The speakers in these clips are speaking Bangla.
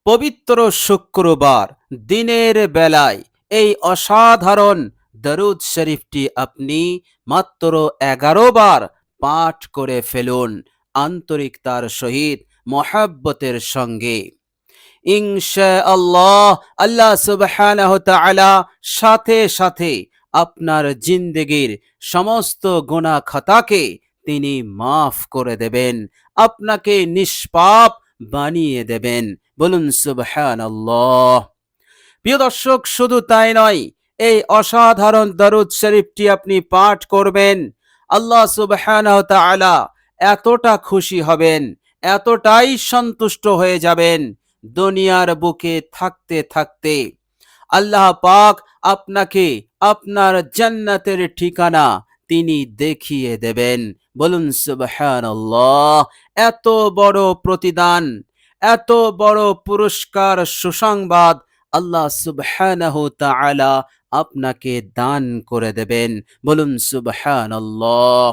পবিত্র শুক্রবার দিনের বেলায় এই অসাধারণ দরুদ শরীফটি আপনি মাত্র 11 বার পাঠ করে ফেলুন আন্তরিকতার সহিত, মহাব্বতের সঙ্গে। ইনশাআল্লাহ আল্লাহ সুবহানাহু ওয়া তাআলা সাথে সাথে আপনার জিন্দেগির সমস্ত গুনাহ খাতাকে তিনি মাফ করে দেবেন, আপনাকে নিষ্পাপ বানিয়ে দেবেন। বলুন সুবহানাল্লাহ। প্রিয় দর্শক, শুধু তাই নয়, এই অসাধারণ দরুদ শরীফটি আপনি পাঠ করবেন, আল্লাহ সুবহানাহু ওয়া তাআলা এতটা খুশি হবেন, এতটাই সন্তুষ্ট হয়ে যাবেন, দুনিয়ার বুকে থাকতে থাকতে আল্লাহ পাক আপনাকে আপনার জান্নাতের ঠিকানা তিনি দেখিয়ে দেবেন। বলুন সুবহানাল্লাহ। এত বড় প্রতিদান, এত বড় পুরস্কার, সুসংবাদ আল্লাহ সুবহানাহু তাআলা আপনাকে দান করে দেবেন। বলুন সুবহানাল্লাহ।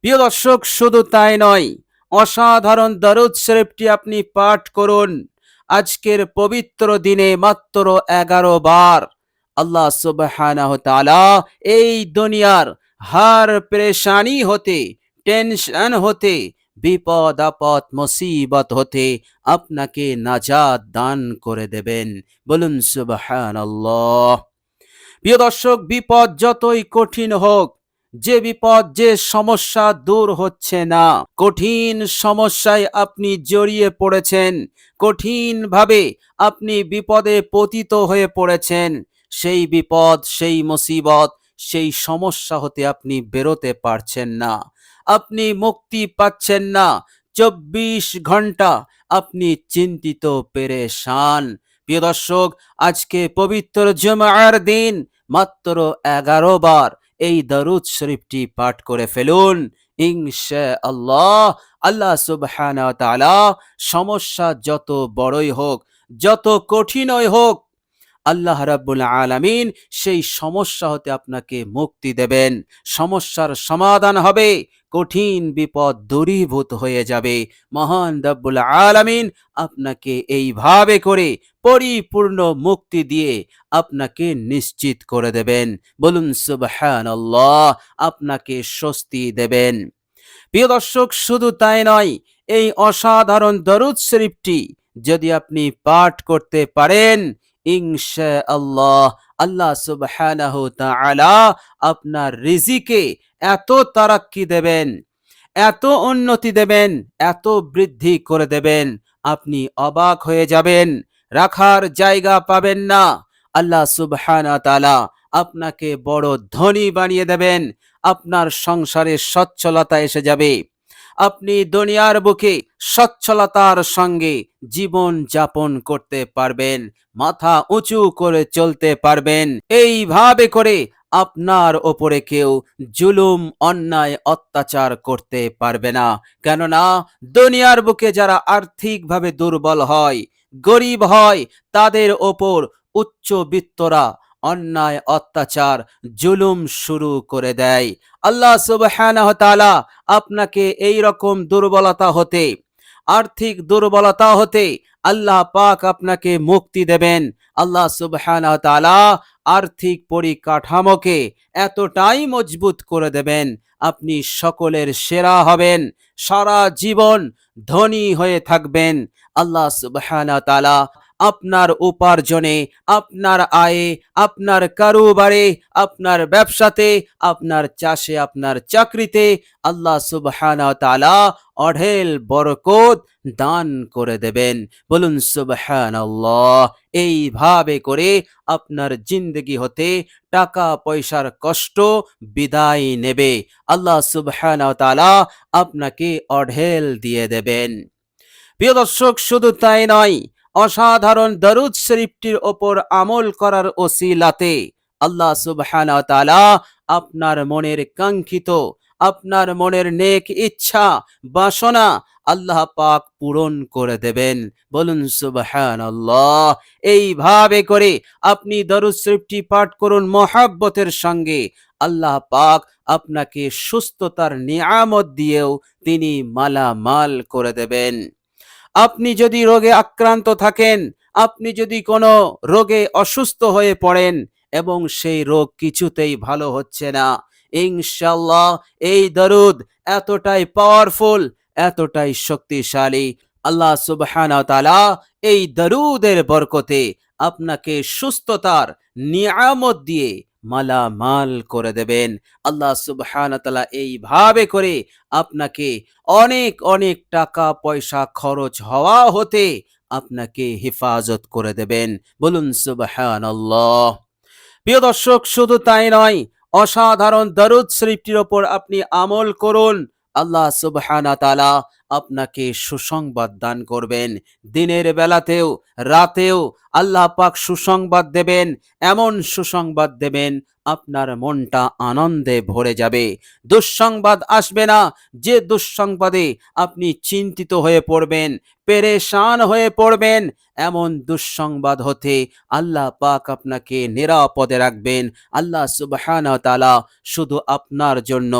প্রিয় দর্শক, শুধু তাই নয়, অসাধারণ দরুদ শরীফটি আপনি পাঠ করুন আজকের পবিত্র দিনে মাত্র 11 বার। আল্লাহ সুবহানাহু তাআলা এই দুনিয়ার হার পেরেশানি হতে, টেনশন হতে, বিপদ আপদ মুসিবত হতে আপনাকে নাজাত দান করে দেবেন। বলুন সুবহানাল্লাহ। প্রিয় দর্শক, বিপদ যতই কঠিন হোক, যে বিপদ, যে সমস্যা দূর হচ্ছে না, কঠিন সমস্যায় আপনি জড়িয়ে পড়েছেন, কঠিন ভাবে আপনি বিপদে পতিত হয়ে পড়েছেন, সেই বিপদ, সেই মুসিবত, সেই সমস্যা হতে আপনি বেরোতে পারছেন না, আপনি মুক্তি পাচ্ছেন না, 24 ঘন্টা আপনি চিন্তিত, পেরেশান। প্রিয় দর্শক, আজকে পবিত্র জুমার দিন মাত্র 11 বার এই দরুদ শরীফটি পাঠ করে ফেলুন। ইনশাআল্লাহ আল্লাহ সুবহানাহু ওয়া তাআলা সমস্যা যত বড়ই হোক, যত কঠিনই হোক, আল্লাহ রাব্বুল আলামিন সেই সমস্যা হতে আপনাকে মুক্তি দেবেন, সমস্যার সমাধান হবে, কঠিন বিপদ দূরীভূত হয়ে যাবে। মহান রাব্বুল আলামিন আপনাকে এইভাবে করে পরিপূর্ণ মুক্তি দিয়ে আপনাকে নিশ্চিত করে দেবেন। বলুন সুবহানাল্লাহ। আপনাকে স্বস্তি দেবেন। প্রিয় দর্শক, শুধু তাই নয়, এই অসাধারণ দরুদ শরীফটি যদি আপনি পাঠ করতে পারেন, ইনশাআল্লাহ আল্লাহ সুবহানাহু তাআলা আপনার রিজিকে এত তারাক্কি দেবেন, এত উন্নতি দেবেন, এত বৃদ্ধি করে দেবেন, আপনি অবাক হয়ে যাবেন, রাখার জায়গা পাবেন না। আল্লাহ সুবহানাহু তাআলা আপনাকে বড় ধনী বানিয়ে দেবেন, আপনার সংসারে সচ্ছলতা এসে যাবে, আপনি দুনিয়ার বুকে সচ্ছলতার সঙ্গে জীবন যাপন করতে পারবেন, মাথা উঁচু করে চলতে পারবেন। এইভাবে করে আপনার ওপরে কেউ জুলুম, অন্যায়, অত্যাচার করতে পারবে না। কেননা দুনিয়ার বুকে যারা আর্থিকভাবে দুর্বল হয়, গরিব হয়, তাদের ওপর উচ্চবিত্তরা অন্যায়, অত্যাচার, জুলুম শুরু করে দেয়। আল্লাহ সুবহানাহু ওয়া তাআলা আপনাকে এই রকম দুর্বলতা হতে, আর্থিক দুর্বলতা হতে আল্লাহ পাক আপনাকে মুক্তি দেবেন। আল্লাহ সুবহানাহু ওয়া তাআলা আর্থিক পরিকাঠামোকে এতটাই মজবুত করে দেবেন, আপনি সকলের সেরা হবেন, সারা জীবন ধনী হয়ে থাকবেন। আল্লাহ সুবহানাহু ওয়া তাআলা আপনার উপার্জনে, আপনার আয়ে, আপনার কারোবারে, আপনার ব্যবসাতে, আপনার চাষে, আপনার চাকরিতে আল্লাহ সুবহানাহু ওয়া তাআলা অঢেল বরকত দান করে দেবেন। বলুন সুবহানাল্লাহ। এইভাবে করে আপনার জিন্দগি হতে টাকা পয়সার কষ্ট বিদায় নেবে, আল্লাহ সুবহানাহু ওয়া তাআলা আপনাকে অঢেল দিয়ে দেবেন। প্রিয় দর্শক, শুধু তাই নয়, অসাধারণ দরুদ শরীফটির ওপর আমল করার ওসিলাতে আল্লাহ সুবহানাহু ওয়া তাআলা আপনার মনের কাঙ্ক্ষিত, আপনার মনের নেক ইচ্ছা, বাসনা আল্লাহ পাক পূরণ করে দেবেন। বলুন সুবহানাল্লাহ। এইভাবে করে আপনি দরুদ শরীফটি পাঠ করুন মহাব্বতের সঙ্গে, আল্লাহ পাক আপনাকে সুস্থতার নিয়ামত দিয়েও তিনি মালামাল করে দেবেন। আপনি যদি রোগে আক্রান্ত থাকেন, আপনি যদি কোনো রোগে অসুস্থ হয়ে পড়েন এবং সেই রোগ কিছুতেই ভালো হচ্ছে না, ইনশাআল্লাহ এই দরুদ এতটাই পাওয়ারফুল, এতটাই শক্তিশালী, আল্লাহ সুবহানাহু ওয়া তাআলা এই দরুদের বরকতে আপনাকে সুস্থতার নিয়ামত দিয়ে মালামাল করে দেবেন। আল্লাহ সুবহানাহু ওয়া তাআলা এইভাবে করে আপনাকে অনেক অনেক টাকা পয়সা খরচ হওয়া হতে আপনাকে হেফাজত করে দেবেন। বলুন সুবহানাল্লাহ। প্রিয় দর্শক, শুধু তাই নয়, অসাধারণ দরুদ শরীফটির ওপর আপনি আমল করুন, আল্লাহ সুবহানাহু ওয়া তাআলা আপনাকে সুসংবাদ দান করবেন। দিনের বেলাতেও রাতেও আল্লাহ পাক সুসংবাদ দেবেন, এমন সুসংবাদ দেবেন আপনার মনটা আনন্দে ভরে যাবে। দুঃসংবাদ আসবে না, যে দুঃসংবাদে আপনি চিন্তিত হয়ে পড়বেন, পেরেশান হয়ে পড়বেন, এমন দুঃসংবাদ হতে আল্লাহ পাক আপনাকে নিরাপদে রাখবেন। আল্লাহ সুবহানাহু ওয়া তাআলা শুধু আপনার জন্য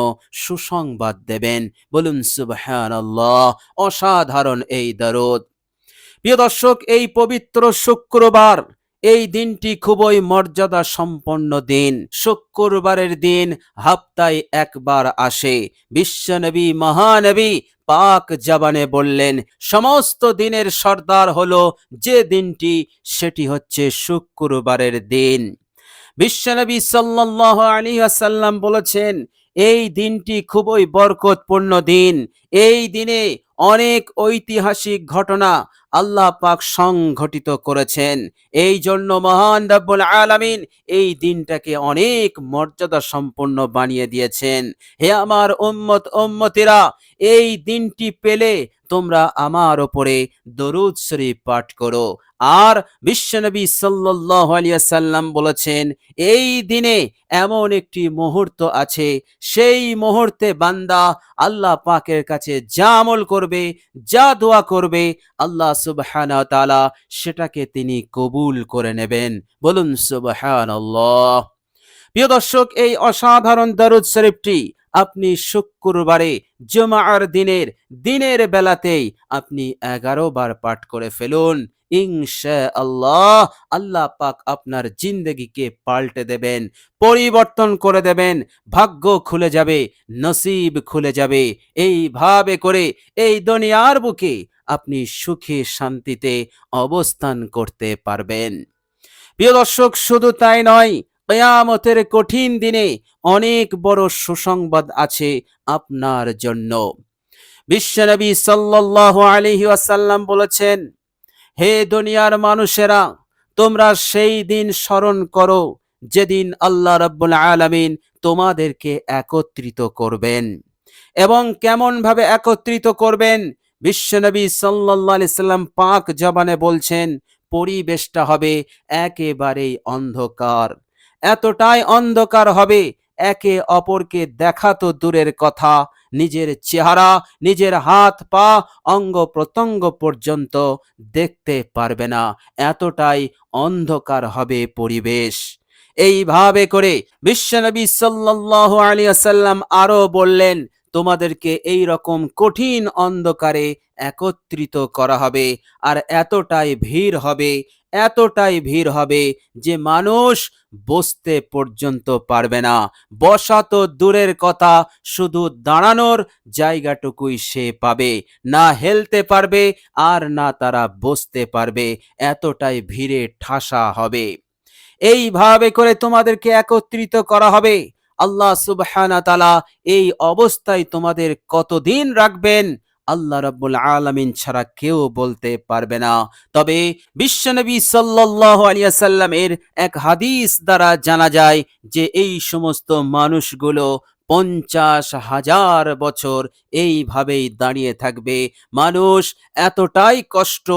সুসংবাদ দেবেন। বলুন সুবহানাল্লাহ। অসাধারণ এই দরুদ। প্রিয় দর্শক, এই পবিত্র শুক্রবার, এই দিনটি খুবই মর্যাদা সম্পন্ন দিন। শুক্রবারের দিন হাপ্তায় একবার আসে। বিশ্বনবী মহানবী পাক জবানে বললেন, সমস্ত দিনের সর্দার হলো যে দিনটি, সেটি হচ্ছে শুক্রবারের দিন। বিশ্বনবী সাল্লাল্লাহু আলাইহি ওয়াসাল্লাম বলেছেন, এই দিনটি খুবই বরকতপূর্ণ দিন। এই দিনে অনেক ঐতিহাসিক ঘটনা আল্লাহ পাক সংঘটিত করেছেন। এই জন্য মহান রব্বুল আলামিন এই দিনটাকে অনেক মর্যাদা সম্পন্ন বানিয়ে দিয়েছেন। হে আমার উম্মত উম্মতিরা, এই দিনটি পেলে তোমরা আমার উপরে দরুদ শরীফ পাঠ করো। আর বিশ্বনবী সাল্লাল্লাহু আলাইহি ওয়াসাল্লাম বলেছেন, এই দিনে এমন একটি মুহূর্ত আছে, সেই মুহূর্তে বান্দা আল্লাহ পাকের কাছে যা আমল করবে, যা দোয়া করবে, আল্লাহ সুবহানাহু ওয়া তাআলা সেটাকে তিনি কবুল করে নেবেন। বলুন সুবহানাল্লাহ। প্রিয় দর্শক, এই অসাধারণ দরুদ শরীফটি আপনি শুক্রবারে জুমার দিনের বেলাতেই আপনি 11 বার পাঠ করে ফেলুন। ইনশাআল্লাহ আল্লাহ পাক আপনার জিন্দেগিকে পাল্টে দেবেন, পরিবর্তন করে দেবেন, ভাগ্য খুলে যাবে, নসিব খুলে যাবে। এইভাবে করে এই দুনিয়ার বুকে আপনি সুখে শান্তিতে অবস্থান করতে পারবেন। প্রিয় দর্শক, শুধু তাই নয়, কিয়ামতের কঠিন দিনে অনেক বড় সুসংবাদ আছে আপনার জন্য। বিশ্বনবী সাল্লাল্লাহু আলাইহি ওয়াসাল্লাম বলেছেন, হে দুনিয়ার মানুষেরা, তোমরা সেই দিন স্মরণ করো যেদিন আল্লাহ রাব্বুল আলামিন তোমাদেরকে একত্রিত করবেন। এবং কেমন ভাবে একত্রিত করবেন? বিশ্বনবী সাল্লাল্লাহু আলাইহি সাল্লাম পাক জবানে বলছেন, পরিবেশটা হবে একেবারেই অন্ধকার। এতটাই অন্ধকার হবে, একে অপরকে দেখা তো দূরের কথা, নিজের চেহারা, নিজের হাত পা, অঙ্গ প্রত্যঙ্গ পর্যন্ত দেখতে পারবে না। এতটাই অন্ধকার হবে পরিবেশ। এইভাবে করে বিশ্বনবী সাল্লাল্লাহু আলাইহি ওয়াসাল্লাম আরো বললেন, তোমাদেরকে এই রকম কঠিন অন্ধকারে একত্রিত করা হবে, আর এতটাই ভিড় হবে, এতটাই ভিড় হবে যে মানুষ বসতে পর্যন্ত পারবে না। বসা তো দূরের কথা, শুধু দাঁড়ানোর জায়গাটুকুই সে পাবে না, হেলতে পারবে আর না তারা বসতে পারবে, এতটাই ভিড়ে ঠাসা হবে। এইভাবে করে তোমাদেরকে একত্রিত করা হবে। আল্লাহ সুবহানাহু ওয়া তাআলা এই অবস্থায় তোমাদের কতদিন রাখবেন, আল্লাহ রাব্বুল আলামিন ছাড়া কেউ বলতে পারবে না। তবে বিশ্বনবী সাল্লাল্লাহু আলাইহি ওয়াসাল্লামের এক হাদিস দ্বারা জানা যায় যে এই সমস্ত মানুষগুলো 50,000 বছর এইভাবেই দাঁড়িয়ে থাকবে। মানুষ এতটাই কষ্ট,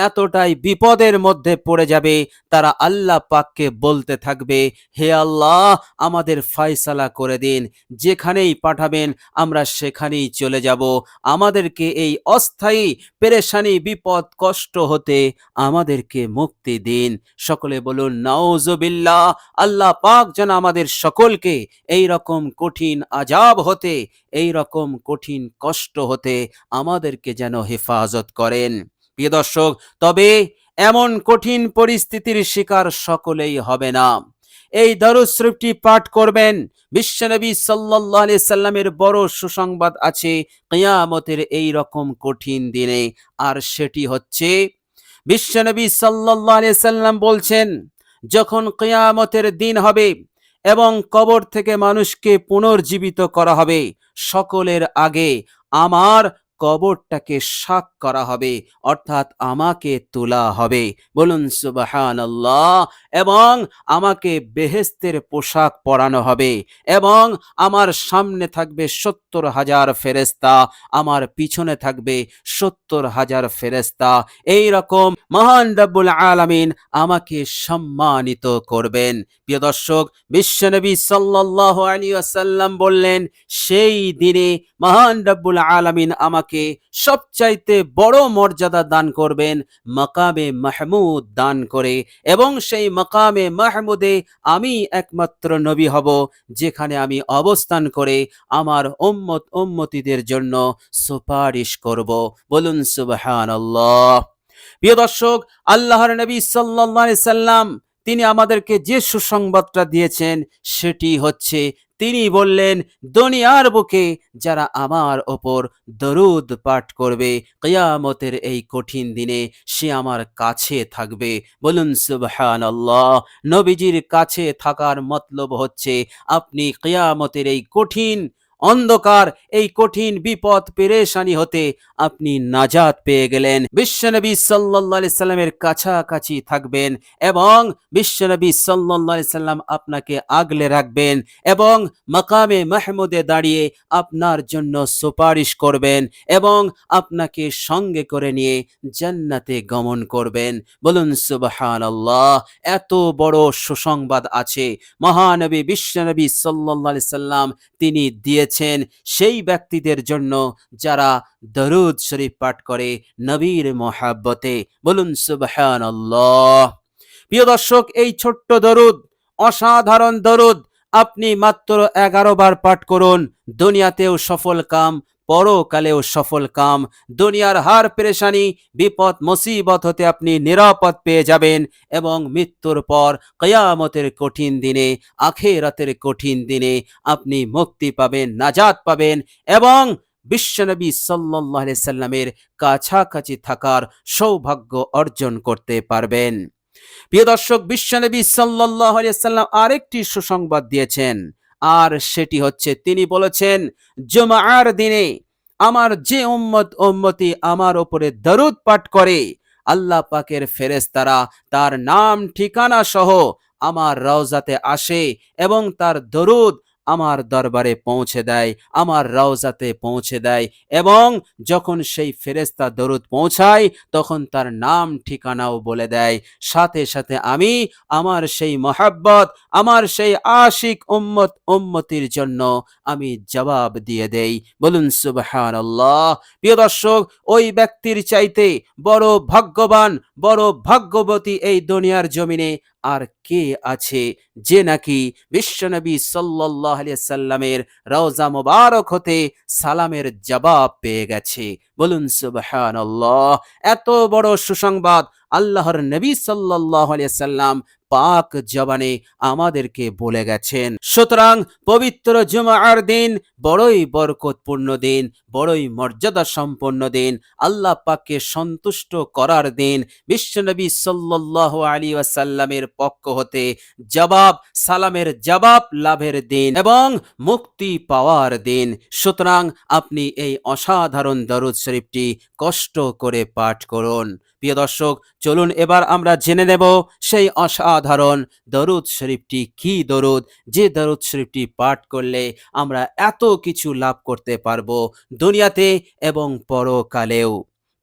এতটাই বিপদের মধ্যে পড়ে যাবে, তারা আল্লাহ পাককে বলতে থাকবে, হে আল্লাহ, আমাদের ফয়সালা করে দিন, যেখানেই পাঠাবেন আমরা সেখানেই চলে যাব, আমাদেরকে এই অস্থায়ী পেরেশানি, বিপদ, কষ্ট হতে আমাদেরকে মুক্তি দিন। সকলে বলুন নাউজুবিল্লাহ। আল্লাহ পাক যেন আমাদের সকলকে এই রকম কঠিন আযাব হতে, এই রকম কঠিন কষ্ট হতে আমাদেরকে যেন হেফাজত করেন। প্রিয় দর্শক, তবে এমন কঠিন পরিস্থিতির শিকার সকলেই হবে না। এই দরুদ শরীফটি পাঠ করবেন। বিশ্বনবী সাল্লাল্লাহু আলাইহি সাল্লামের বড় সুসংবাদ আছে কিয়ামতের এই রকম কঠিন দিনে। আর সেটি হচ্ছে, বিশ্বনবী সাল্লাল্লাহু আলাইহি সাল্লাম বলছেন, যখন কিয়ামতের দিন হবে এবং কবর থেকে মানুষকে পুনর্জীবিত করা হবে, সকলের আগে আমার কবরটাকে শাক করা হবে, অর্থাৎ আমাকে তোলা হবে। বলুন সুবহানাল্লাহ। এবং আমাকে বেহেশতের পোশাক পরানো হবে এবং আমার সামনে থাকবে ৭০,০০০ ফেরেশতা, আমার পিছনে থাকবে ৭০,০০০ ফেরেশতা। এই রকম মহান রব্বুল আলামিন আমাকে সম্মানিত করবেন। প্রিয় দর্শক, বিশ্বনবী সাল্লাল্লাহু আলাইহি ওয়াসাল্লাম বললেন, সেই দিনে মহান রব্বুল আলামিন আমাকে সবচাইতে বড় মর্যাদা দান করবেন, মাকামে মাহমুদ দান করে। এবং সেই মাকামে মাহমুদে আমি একমাত্র নবী হব, যেখানে আমি অবস্থান করে আমার উম্মতিদের জন্য সুপারিশ করব। বলুন সুবহানাল্লাহ। প্রিয় দর্শক, আল্লাহর নবী সাল্লাল্লাহু আলাইহি সাল্লাম তিনি আমাদেরকে যে সুসংবাদটা দিয়েছেন সেটি হচ্ছে, তিনি বললেন, দুনিয়ার বুকে যারা আমার ওপর দরুদ পাঠ করবে, কিয়ামতের এই কঠিন দিনে সে আমার কাছে থাকবে। বলুন সুবহানাল্লাহ। নবীজির কাছে থাকার মতলব হচ্ছে, আপনি কিয়ামতের এই কঠিন অন্ধকার, এই কঠিন বিপদ পেরেশানি হতে আপনি নাজাত পেয়ে গেলেন। বিশ্বনবী সাল্লাল্লাহু আলাইহি সাল্লামের কাছাকাছি থাকবেন এবং বিশ্বনবী সাল্লাল্লাহু আলাইহি সাল্লাম আপনাকে আগলে রাখবেন এবং মাকামে মাহমুদে দাঁড়িয়ে আপনার জন্য সুপারিশ করবেন এবং আপনাকে সঙ্গে করে নিয়ে জান্নাতে গমন করবেন। বলুন সুবহানাল্লাহ। এত বড় সুসংবাদ আছে মহানবী বিশ্বনবী সাল্লাল্লাহু আলাইহি সাল্লাম তিনি দিয়েছেন সেই ব্যক্তিদের জন্য যারা দরুদ শরীফ পাঠ করে নবীর মহাব্বতে। বলুন সুবহানাল্লাহ। প্রিয় দর্শক, এই ছোট্ট দরুদ, অসাধারণ দরুদ আপনি মাত্র 11 বার পাঠ করুন। দুনিয়াতেও সফল কাম, পরকালেও সফল কাম। দুনিয়ার হার পেরেশানি, বিপদ মুসিবত হতে আপনি নিরাপদ পেয়ে যাবেন এবং মৃত্যুর পর কিয়ামতের কঠিন দিনে, আখিরাতের কঠিন দিনে আপনি মুক্তি পাবেন, নাজাত পাবেন এবং বিশ্বনবী সাল্লাল্লাহু আলাইহি সাল্লামের কাছাকাছি থাকার সৌভাগ্য অর্জন করতে পারবেন। প্রিয় দর্শক, বিশ্বনবী সাল্লাল্লাহু আলাইহি সাল্লাম আরেকটি সুসংবাদ দিয়েছেন, আর সেটি হচ্ছে, তিনি বলেছেন, জুমার দিনে আমার যে উম্মতি আমার উপরে দরুদ পাঠ করে, আল্লাহ পাকের ফেরেশতারা তার নাম ঠিকানা সহ আমার রওজাতে আসে এবং তার দরুদ আমার দরবারে পৌঁছে দেয়, আমার রওজাতে পৌঁছে দেয়। এবং যখন সেই ফেরেশতা দরুদ পৌঁছায়, তখন তার নাম ঠিকানাও বলে দেয়। সাথে সাথে আমি আমার সেই মহাব্বত, আমার সেই আশিক উম্মতির জন্য আমি জবাব দিয়ে দেই। বলুন সুবহানাল্লাহ। প্রিয় দর্শক, ওই ব্যক্তির চাইতে বড় ভাগ্যবান, বড় ভাগ্যবতী এই দুনিয়ার জমিনে আর কে আছে, যে নাকি বিশ্বনবী সাল্লাল্লাহু আলাইহি সাল্লামের রওজা মোবারক হতে সালামের জবাব পেয়ে গেছে। বলুন সুবহানাল্লাহ। এত বড় সুসংবাদ আল্লাহর নবী সাল্লাল্লাহু আলাইহি সাল্লাম পাক জবানে আমাদেরকে বলে গেছেন। সুতরাং পবিত্র জুমার দিন বড়ই বরকতপূর্ণ দিন, বড়ই মর্যাদা সম্পন্ন দিন, আল্লাহ পাককে সন্তুষ্ট করার দিন, বিশ্বনবী সাল্লাল্লাহু আলাইহি ওয়াসাল্লামের পক্ষ হতে জবাব, সালামের জবাব লাভের দিন এবং মুক্তি পাওয়ার দিন। সুতরাং আপনি এই অসাধারণ দরুদ শরীফটি কষ্ট করে পাঠ করুন। প্রিয় দর্শক, চলুন এবার আমরা জেনে নেব সেই অসাধারণ দরুদ শরীফটি কি দরুদ, যে দরুদ শরীফটি পাঠ করলে আমরা এত কিছু লাভ করতে পারবো দুনিয়াতে এবং পরকালেও।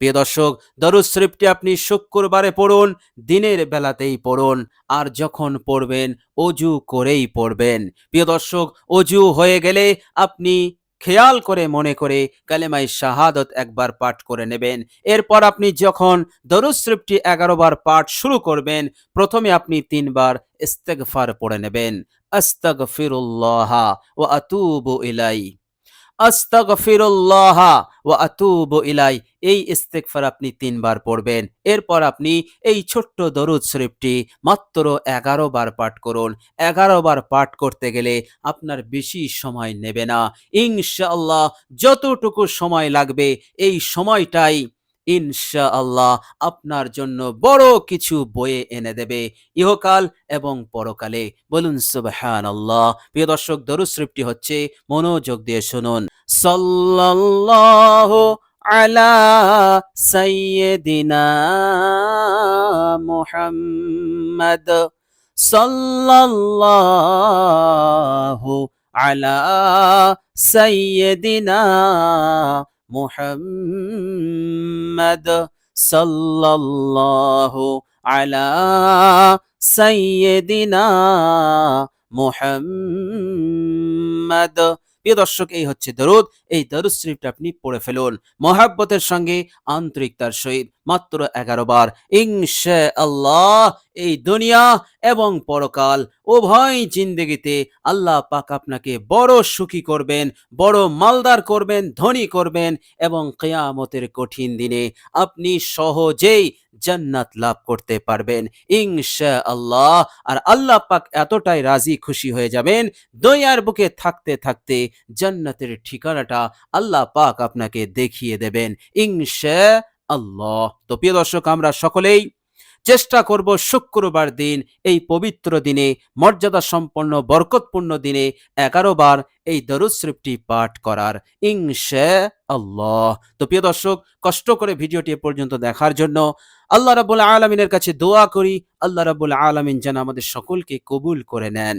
প্রিয় দর্শক, দরুদ শরীফটি আপনি শুক্রবারে পড়ুন, দিনের বেলাতেই পড়ুন, আর যখন পড়বেন অজু করেই পড়বেন। প্রিয় দর্শক, অজু হয়ে গেলে আপনি খেয়াল করে মনে করে কালেমায়ে শাহাদাত একবার পাঠ করে নেবেন। এরপর আপনি যখন দরুদ শরীফটি 11 বার পাঠ শুরু করবেন, প্রথমে আপনি 3 বার ইস্তেগফার পড়ে নেবেন। আস্তাগফিরুল্লাহ ওয়া আতুবু ইলাইহি। আস্তাগফিরুল্লাহ ওয়া আতুবু ইলাই, এই ইস্তেগফার আপনি ৩ বার পড়বেন। এরপর আপনি এই ছোট্ট দরুদ শরীফটি মাত্র ১১ বার পাঠ করুন। ১১ বার পাঠ করতে গেলে আপনার বেশি সময় নেবে না। ইনশাআল্লাহ যতটুকু সময় লাগবে এই সময়টাই ইনশাআল্লাহ আপনার জন্য বড় কিছু বয়ে এনে দেবে ইহকাল এবং পরকালে। বলুন সুবহানাল্লাহ। প্রিয় দর্শক, দরুদ শরীফটি হচ্ছে, মনোযোগ দিয়ে শুনুন। সাল্লাল্লাহু আলা সাইয়্যিদিনা মুহাম্মাদ, সাল্লাল্লাহু আলা সাইয়্যিদিনা মুহাম্মাদ, সাল্লাল্লাহু আলা সাইয়্যিদিনা মুহাম্মাদ। প্রিয় দর্শক, এই হচ্ছে দরুদ। এই দরুদ শরীফটা আপনি পড়ে ফেলুন মহাব্বতের সঙ্গে, আন্তরিকতার সহিত মাত্র ১১ বার। ইনশাআল্লাহ এই দুনিয়া এবং পরকাল উভয় জিন্দেগিতে আল্লাহ পাক আপনাকে বড় সুখী করবেন, বড় মালদার করবেন, ধনী করবেন এবং কিয়ামতের কঠিন দিনে আপনি সহজেই জান্নাত লাভ করতে পারবেন ইনশাআল্লাহ। আর আল্লাহ পাক এতটাই রাজি খুশি হয়ে যাবেন, দুনিয়ার বুকে থাকতে থাকতে জান্নাতের ঠিকানাটা আল্লাহ পাক আপনাকে দেখিয়ে দেবেন ইনশাআল্লাহ। তো প্রিয় দর্শক, আমরা সকলেই চেষ্টা করব শুক্রবার দিন, এই পবিত্র দিনে, মর্যাদা সম্পন্ন বরকতপূর্ণ দিনে ১১ বার এই দরুদ শরীফটি পাঠ করার ইনশাআল্লাহ। তো প্রিয় দর্শক, কষ্ট করে ভিডিওটি এ পর্যন্ত দেখার জন্য আল্লাহ রাব্বুল আলামিনের কাছে দোয়া করি, আল্লাহ রাব্বুল আলামিন যেন আমাদের সকলকে কবুল করে নেন।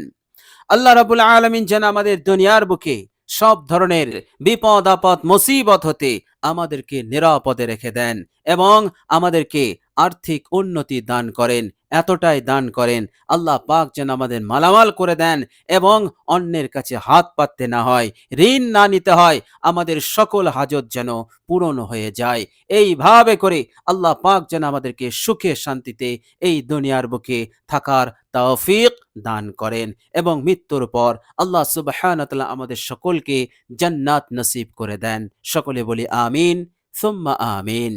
আল্লাহ রাব্বুল আলামিন যেন আমাদের দুনিয়ার বুকে সব ধরনের বিপদ আপদ মুসিবত হতে আমাদেরকে নিরাপদে রেখে দেন এবং আমাদেরকে আর্থিক উন্নতি দান করেন, এতটাই দান করেন আল্লাহ পাক যেন আমাদের মালামাল করে দেন এবং অন্যের কাছে হাত পাততে না হয়, ঋণ না নিতে হয়, আমাদের সকল হাজত যেন পূরণ হয়ে যায়। এইভাবে করে আল্লাহ পাক যেন আমাদেরকে সুখে শান্তিতে এই দুনিয়ার বুকে থাকার তৌফিক দান করেন এবং মৃত্যুর পর আল্লাহ সুবহানাহু ওয়া তাআলা আমাদের সকলকে জান্নাত নসিব করে দেন। সকলে বলি আমিন সুম্মা আমিন।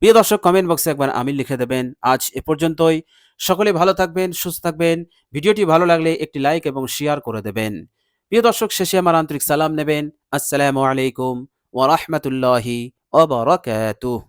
প্রিয় দর্শক, কমেন্ট বক্সে একবার আমিন লিখে দেবেন। আজ এ পর্যন্তই। সকলে ভালো থাকবেন, সুস্থ থাকবেন। ভিডিওটি ভালো লাগলে একটি লাইক এবং শেয়ার করে দেবেন। প্রিয় দর্শক, শেষে আমার আন্তরিক সালাম নেবেন। আসসালামু আলাইকুম ওয়া রাহমাতুল্লাহি ওয়া বারাকাতুহু।